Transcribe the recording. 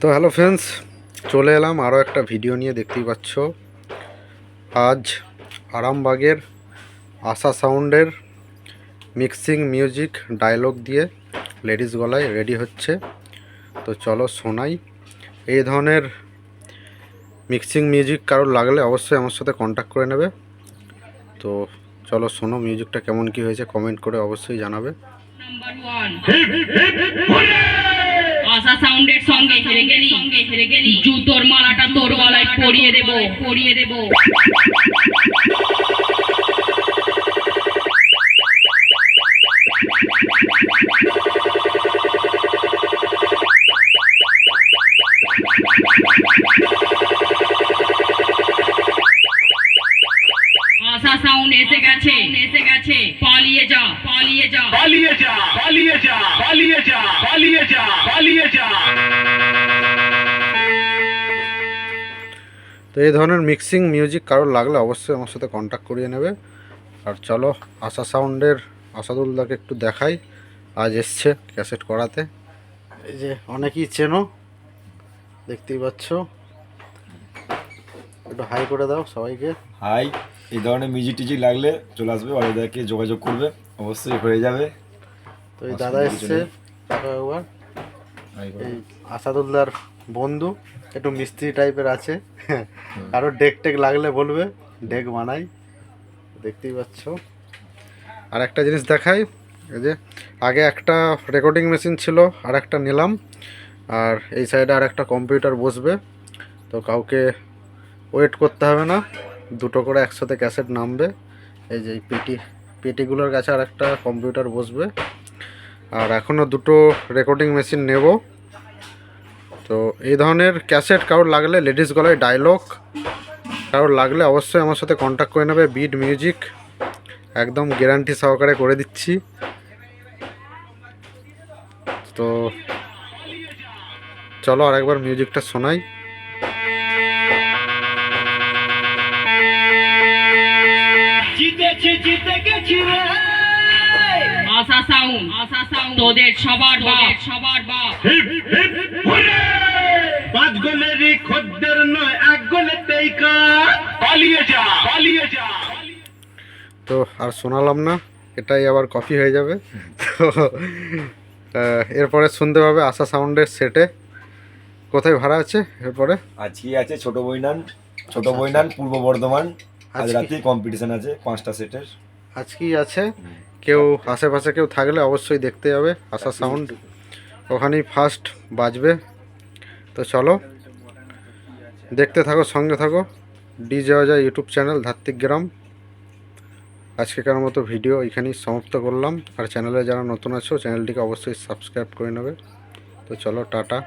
তো hello friends, চলে এলাম আরও একটা ভিডিও নিয়ে। দেখতেই পাচ্ছ, আজ আরামবাগের আশা সাউন্ডের মিক্সিং মিউজিক ডায়লগ দিয়ে লেডিস গলায় রেডি হচ্ছে। তো চলো শোনাই। এই ধরনের মিক্সিং মিউজিক কারোর লাগলে অবশ্যই আমার সাথে কন্ট্যাক্ট করে নেবে। তো চলো শোনো মিউজিকটা কেমন কি হয়েছে, কমেন্ট করে অবশ্যই জানাবে। আশা সাউন্ডের সঙ্গে হেরে গেলি জুতোর মালাটা তোর গলায় পরিয়ে দেব আশা সাউন্ড এসে গেছে পালিয়ে যা তো এই ধরনের মিক্সিং মিউজিক কারোর লাগলে অবশ্যই আমার সাথে কন্ট্যাক্ট করিয়ে নেবে। আর চলো আশা সাউন্ডের আসাদুল্লাহকে একটু দেখাই। আজ এসছে ক্যাসেট করাতে। এই যে অনেকেই চেনো, দেখতেই পাচ্ছ। একটু হাই করে দাও সবাইকে। হাই। এই ধরনের মিউজিক টিজিক লাগলে চলে আসবে, অরিদাকে যোগাযোগ করবে, অবশ্যই হয়ে যাবে। তো এই দাদা এসছে একবার, এই আসাদুল্লাহর বন্ধু, একটু মিস্ত্রি টাইপের আছে। আরও ডেক টেক লাগলে বলবে, ডেক বানাই। দেখতেই পাচ্ছ। আর একটা জিনিস দেখাই, এই যে আগে একটা রেকর্ডিং মেশিন ছিল, আর একটা নিলাম। আর এই সাইডে আর একটা কম্পিউটার বসবে। তো কাউকে ওয়েট করতে হবে না, দুটো করে একসাথে ক্যাসেট নামবে। এই যে পেটিগুলোর কাছে আর একটা কম্পিউটার বসবে। আর এখনও দুটো রেকর্ডিং মেশিন নেব। তো এই ধরনের ক্যাসেট কারোর লাগলে, লেডিস গলায় ডায়লগ কারোর লাগলে অবশ্যই আমার সাথে কন্ট্যাক্ট করে নেবে। বিট মিউজিক একদম গ্যারান্টি সহকারে করে দিচ্ছি। তো চলো আরেকবার মিউজিকটা শোনাই। আশা সাউন্ড তোদের সবার বাপ পাঁচ গোলেরই খদ্দের নয়, এক গোলেতেই কাজ। পালিয়ে যা। তো আর শোনালাম না, এটাই আবার কপি হয়ে যাবে। তো এরপরে শুনতে পাবে আশা সাউন্ডের সেটে। কোথায় ভাড়া আছে এরপরে? আজকে আছে ছোট বইনান পূর্ব বর্ধমান। আজ রাতেই কম্পিটিশন আছে 5টা সেটের। আজকেই আছে। কেউ আশেপাশে কেউ থাকলে অবশ্যই দেখতে যাবে আশা সাউন্ড, ওখানেই ফার্স্ট বাজবে। তো চলো দেখতে থাকো, সঙ্গে থাকো। ডিজে অজয় ইউটিউব চ্যানেল ধাত্বিক গ্রাম। আজকেকার মতো ভিডিও এখানেই সমাপ্ত করলাম। আর চ্যানেলে যারা নতুন আছো চ্যানেলটিকে অবশ্যই সাবস্ক্রাইব করে নেবে। তো চলো টাটা।